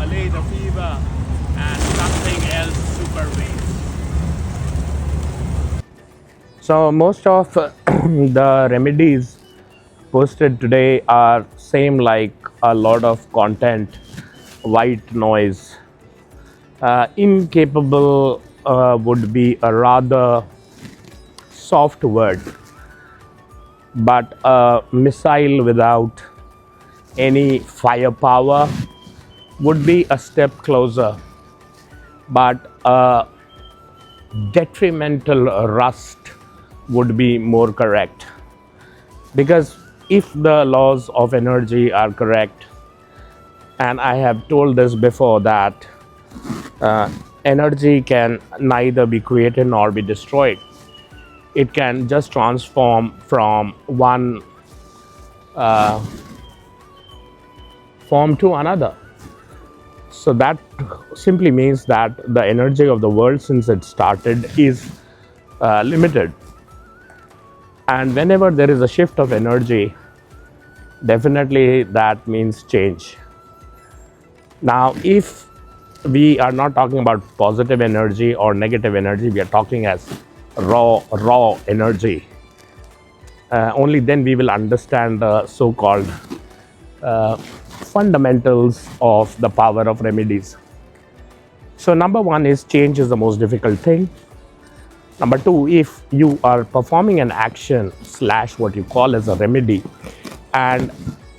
allay the fever, and something else supervenes. So most of the remedies posted today are same like a lot of content, white noise. Incapable would be a rather soft word, but a missile without any firepower would be a step closer, but a detrimental rust would be more correct. Because if the laws of energy are correct, and I have told this before, that energy can neither be created nor be destroyed. It can just transform from one form to another. So that simply means that the energy of the world, since it started, is limited. And whenever there is a shift of energy, definitely that means change. Now, if we are not talking about positive energy or negative energy, we are talking as raw energy. Only then we will understand the so-called fundamentals of the power of remedies. So number one is change is the most difficult thing. Number two, if you are performing an action / what you call as a remedy, and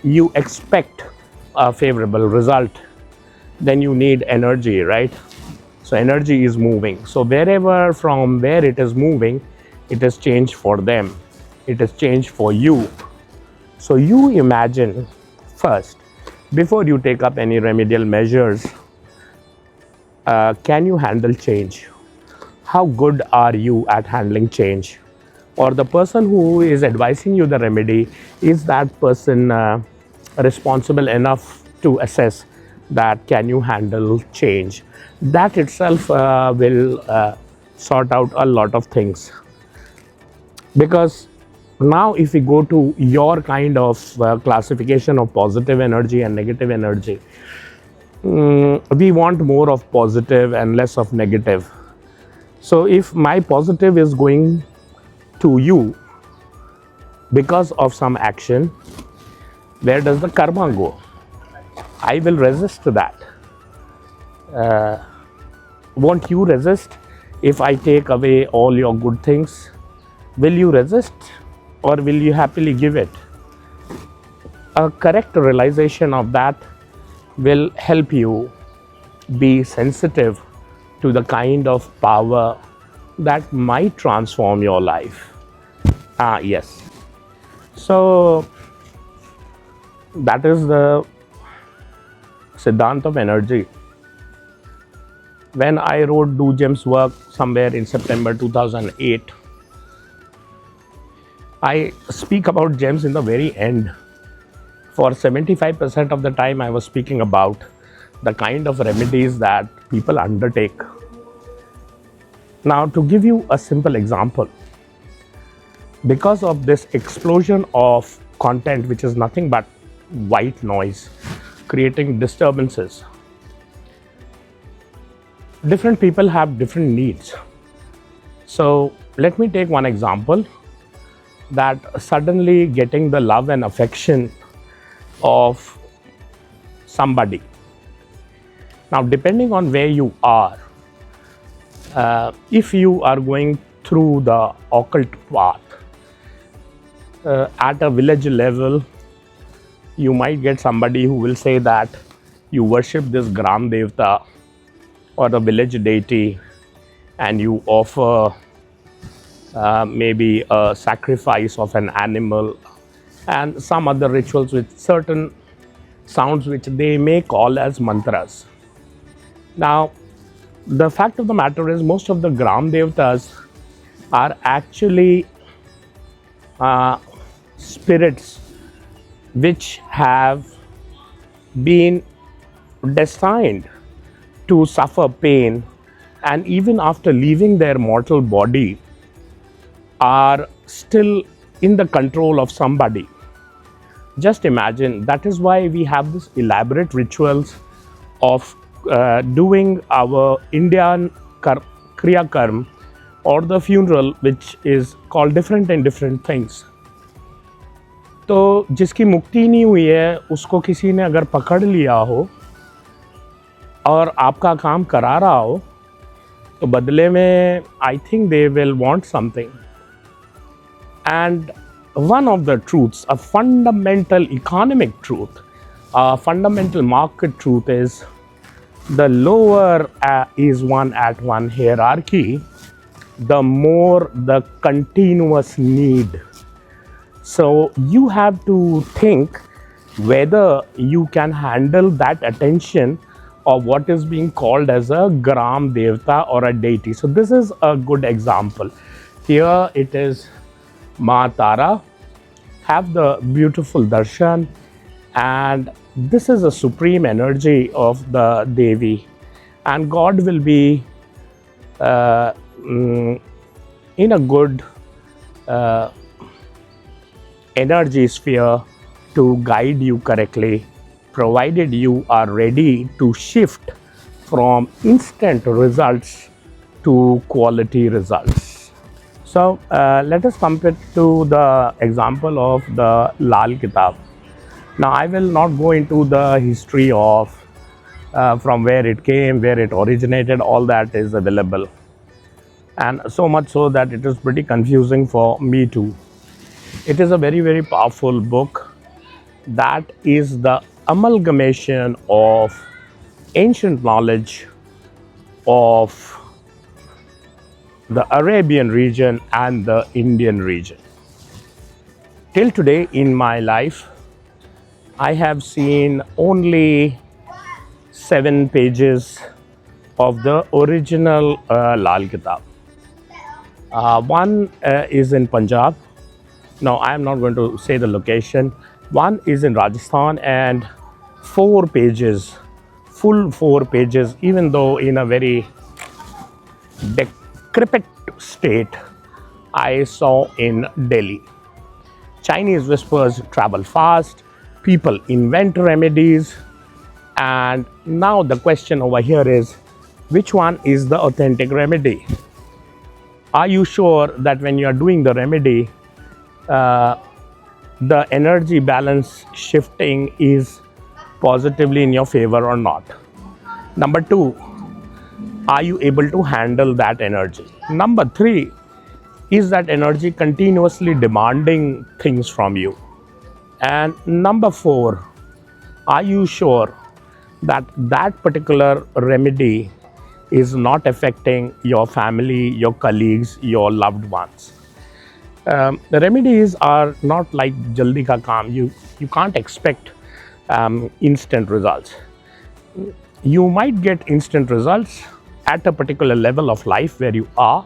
you expect a favorable result, then you need energy, right? So energy is moving. So wherever, from where it is moving, it is change for them. It is change for you. So you imagine first, before you take up any remedial measures, can you handle change? How good are you at handling change? Or the person who is advising you the remedy, is that person responsible enough to assess that can you handle change? That itself will sort out a lot of things. Because now if we go to your kind of classification of positive energy and negative energy, we want more of positive and less of negative. So if my positive is going to you because of some action, where does the karma go? I will resist that. Won't you resist if I take away all your good things? Will you resist, or will you happily give it? A correct realization of that will help you be sensitive to the kind of power that might transform your life. Yes. So that is the Siddhant of energy. When I wrote Do Gems Work somewhere in September 2008, I speak about gems in the very end. For 75% of the time, I was speaking about the kind of remedies that people undertake. Now, to give you a simple example, because of this explosion of content, which is nothing but white noise, creating disturbances, different people have different needs. So let me take one example, that suddenly getting the love and affection of somebody. Now, depending on where you are, if you are going through the occult path, at a village level, you might get somebody who will say that you worship this Gram Devta or the village deity, and you offer maybe a sacrifice of an animal and some other rituals with certain sounds which they may call as mantras. Now, the fact of the matter is, most of the Gram Devtas are actually spirits which have been destined to suffer pain, and even after leaving their mortal body are still in the control of somebody. Just imagine, that is why we have these elaborate rituals of doing our Indian Kriya Karm or the funeral, which is called different in different things. तो जिसकी मुक्ति नहीं हुई है उसको किसी ने अगर पकड़ लिया हो और आपका काम करा रहा हो तो बदले में I think they will want something. And one of the truths, a fundamental economic truth, a fundamental market truth is the lower is one at one hierarchy, the more the continuous need. So you have to think whether you can handle that attention of what is being called as a Gram Devta or a deity. So this is a good example. Here it is Ma Tara, have the beautiful darshan, and this is a supreme energy of the Devi, and God will be in a good energy sphere to guide you correctly, provided you are ready to shift from instant results to quality results. So let us compare to the example of the Lal Kitab. Now I will not go into the history of from where it came, where it originated, all that is available. And so much so that it is pretty confusing for me too. It is a very, very powerful book that is the amalgamation of ancient knowledge of the Arabian region and the Indian region. Till today in my life, I have seen only 7 pages of the original Lal Kitab. One is in Punjab. Now I am not going to say the location. One is in Rajasthan, and 4 pages, full 4 pages, even though in a very decrepit state, I saw in Delhi. Chinese whispers travel fast, people invent remedies, and now the question over here is, which one is the authentic remedy? Are you sure that when you are doing the remedy, the energy balance shifting is positively in your favor or not? Number 2, are you able to handle that energy? Number 3, is that energy continuously demanding things from you? And number 4, are you sure that that particular remedy is not affecting your family, your colleagues, your loved ones? The remedies are not like jaldi ka kaam. You can't expect instant results. You might get instant results at a particular level of life where you are,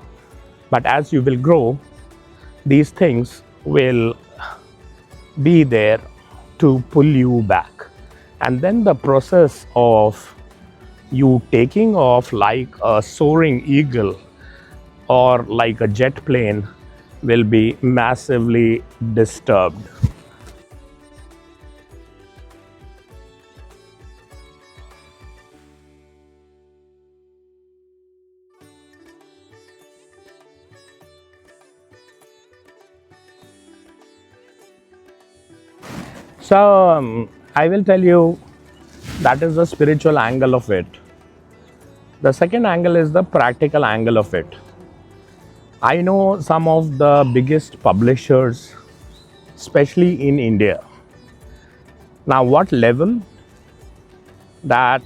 but as you will grow, these things will be there to pull you back. And then the process of you taking off like a soaring eagle or like a jet plane will be massively disturbed. So I will tell you, that is the spiritual angle of it. The second angle is the practical angle of it. I know some of the biggest publishers, especially in India. Now, what level? That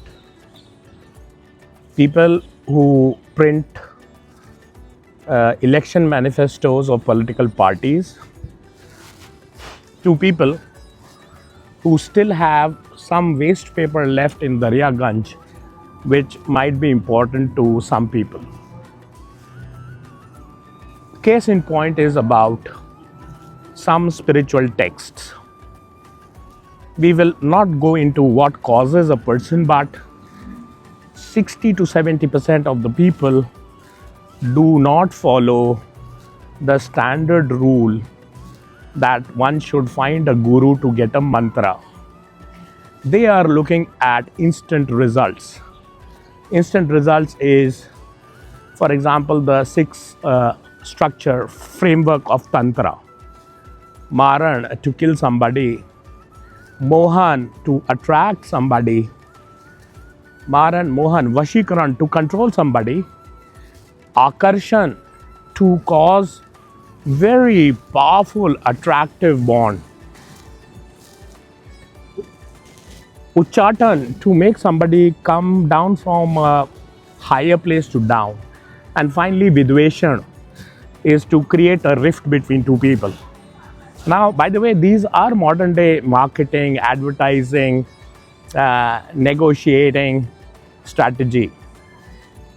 people who print election manifestos of political parties, to people who still have some waste paper left in Daryaganj, which might be important to some people. Case in point is about some spiritual texts. We will not go into what causes a person, but 60 to 70% of the people do not follow the standard rule that one should find a guru to get a mantra. they are looking at instant results. Instant results is, for example, the six structure framework of Tantra. Maran, to kill somebody. Mohan, to attract somebody. Mohan, Vashikaran, to control somebody. Akarshan, to cause very powerful attractive bond. Uchatan, to make somebody come down from a higher place to down. And finally, Vidveshan is to create a rift between two people. Now, by the way, these are modern day marketing, advertising, negotiating strategy.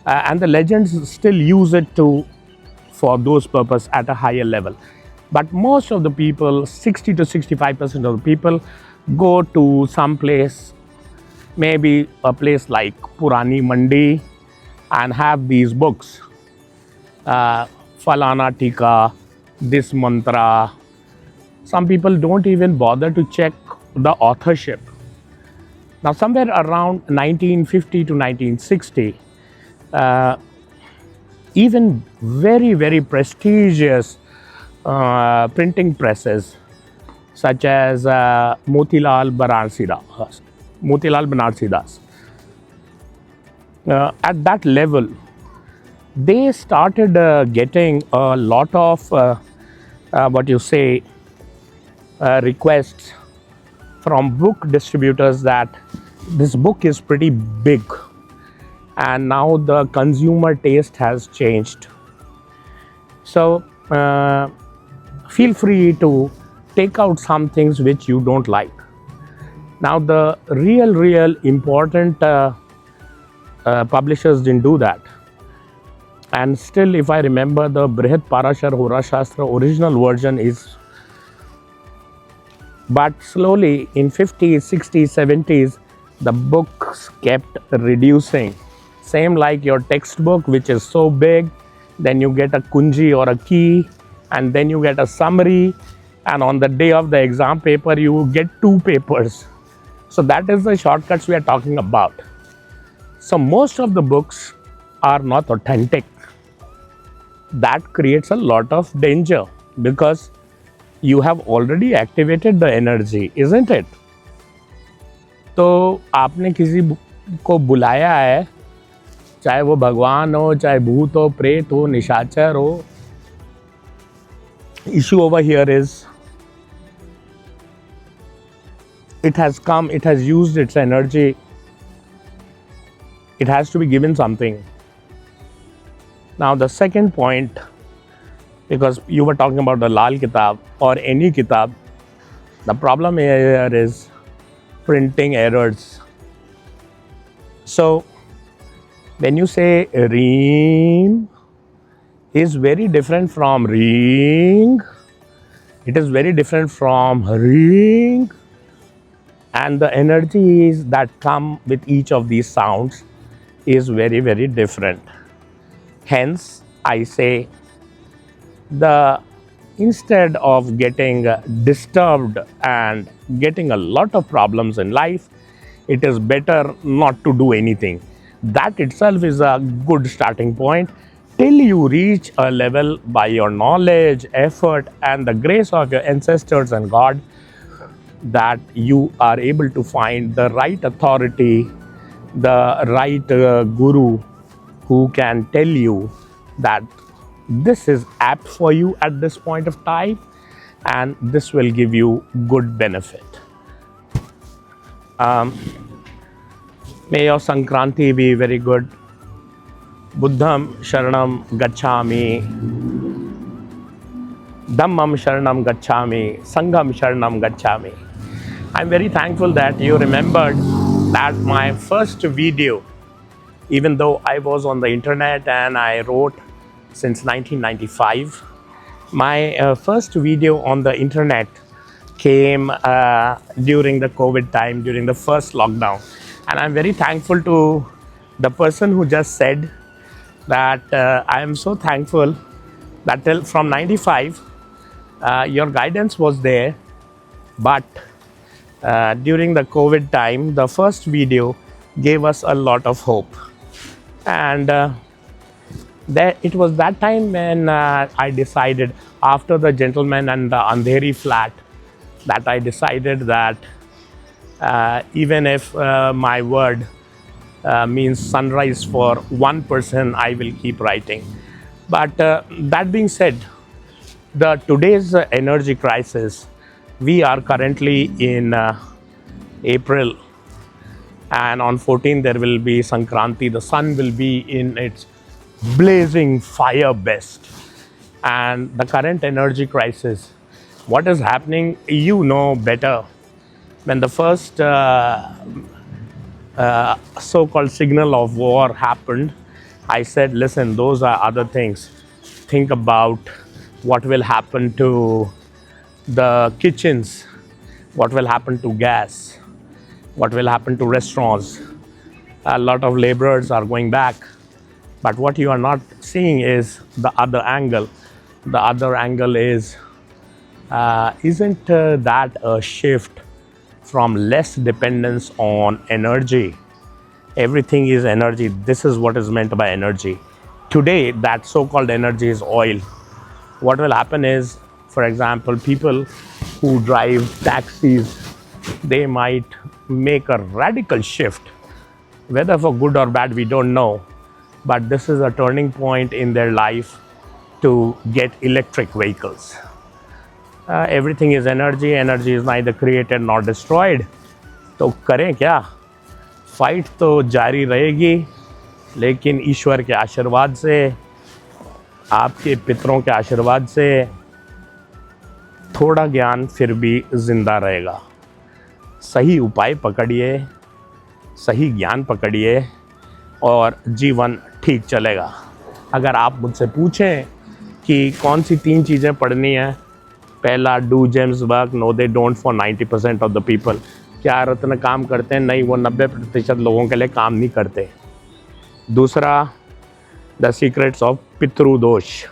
And the legends still use it for those purposes at a higher level. But most of the people, 60 to 65% of the people, go to some place, maybe a place like Purani Mandi, and have these books. Falana Tika, this mantra. Some people don't even bother to check the authorship. Now, somewhere around 1950 to 1960, even very, very prestigious printing presses such as Motilal Banarsidas, at that level, they started getting a lot of requests from book distributors that this book is pretty big, and now the consumer taste has changed. So feel free to take out some things which you don't like. Now the real important publishers didn't do that. And still, if I remember, the Brihat Parashar Hora Shastra original version is, but slowly in 50s, 60s, 70s, the books kept reducing. Same like your textbook, which is so big, then you get a kunji or a key, and then you get a summary, and on the day of the exam paper, you get 2 papers. So that is the shortcuts we are talking about. So most of the books are not authentic. That creates a lot of danger because you have already activated the energy, isn't it? तो आपने किसी को बुलाया है, चाहे वो भगवान हो, चाहे भूत हो, प्रेत हो, निशाचर हो. Issue over here is it has come, it has used its energy, it has to be given something. Now the second point, because you were talking about the Lal Kitab or any Kitab, the problem here is printing errors. So when you say ream is very different from ring, it is very different from ring, and the energies that come with each of these sounds is very, very different. Hence, I say, instead of getting disturbed and getting a lot of problems in life, it is better not to do anything. That itself is a good starting point till you reach a level by your knowledge, effort, and the grace of your ancestors and God that you are able to find the right authority, the right guru who can tell you that this is apt for you at this point of time and this will give you good benefit. May your Sankranti be very good. Buddham Sharanam Gacchami, Dhammam Sharanam Gacchami, Sangham Sharanam Gacchami. I'm very thankful that you remembered that my first video, even though I was on the internet and I wrote since 1995, my first video on the internet came during the COVID time, during the first lockdown. And I'm very thankful to the person who just said that I am so thankful that from 95, your guidance was there, but During the COVID time, the first video gave us a lot of hope. And it was that time when I decided, after the gentleman and the Andheri flat, that I decided that even if my word means sunrise for one person, I will keep writing. But that being said, the today's energy crisis, we are currently in April, and on 14th there will be Sankranti. The sun will be in its blazing fire best. And the current energy crisis, what is happening, you know better. When the first so-called signal of war happened, I said, listen, those are other things. Think about what will happen to the kitchens, what will happen to gas, what will happen to restaurants. A lot of laborers are going back. But what you are not seeing is the other angle. The other angle is, isn't that a shift from less dependence on energy? Everything is energy. This is what is meant by energy. Today, that so-called energy is oil. What will happen is, for example, people who drive taxis, they might make a radical shift. Whether for good or bad, we don't know. But this is a turning point in their life to get electric vehicles. Everything is energy. Energy is neither created nor destroyed. तो करें क्या? Fight तो जारी रहेगी, लेकिन ईश्वर के आशीर्वाद से, आपके पितरों के आशीर्वाद से थोड़ा ज्ञान फिर भी जिंदा रहेगा. सही उपाय पकड़िए, सही ज्ञान पकड़िए और जीवन ठीक चलेगा. अगर आप मुझसे पूछें कि कौन सी 3 चीज़ें पढ़नी हैं, पहला, do gems work, no they don't for 90% of the people. क्या रत्न काम करते हैं? नहीं, वो 90% लोगों के लिए काम नहीं करते. दूसरा, द सीक्रेट्स ऑफ पितृदोष.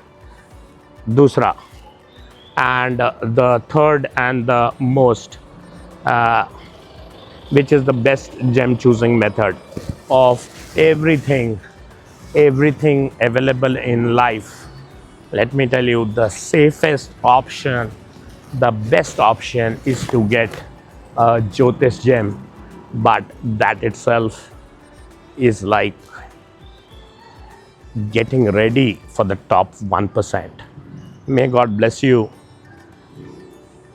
दूसरा, and the third and the most, which is the best gem choosing method of everything available in life. Let me tell you, the safest option, the best option is to get a Jyotish gem, but that itself is like getting ready for the top 1%. May God bless you.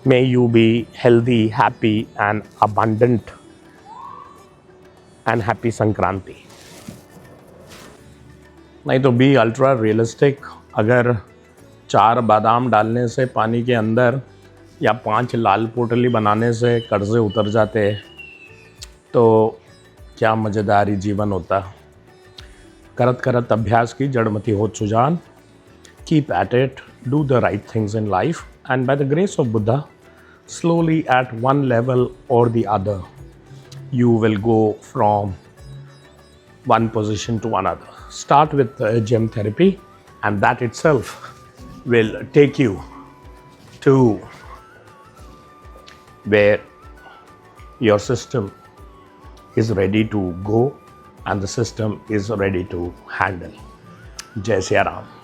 May you be healthy, happy and abundant, and happy Sankranti. नहीं तो B ultra realistic. अगर 4 बादाम डालने से पानी के अंदर या 5 लाल पोटली बनाने से कर्जे उतर जाते, तो क्या मज़ेदारी जीवन होता. करत करत अभ्यास की जड़मती हो Sujan. Keep at it, do the right things in life, and by the grace of Buddha, slowly at one level or the other, you will go from one position to another. Start with gem therapy, and that itself will take you to where your system is ready to go and the system is ready to handle. Jai Shri Ram.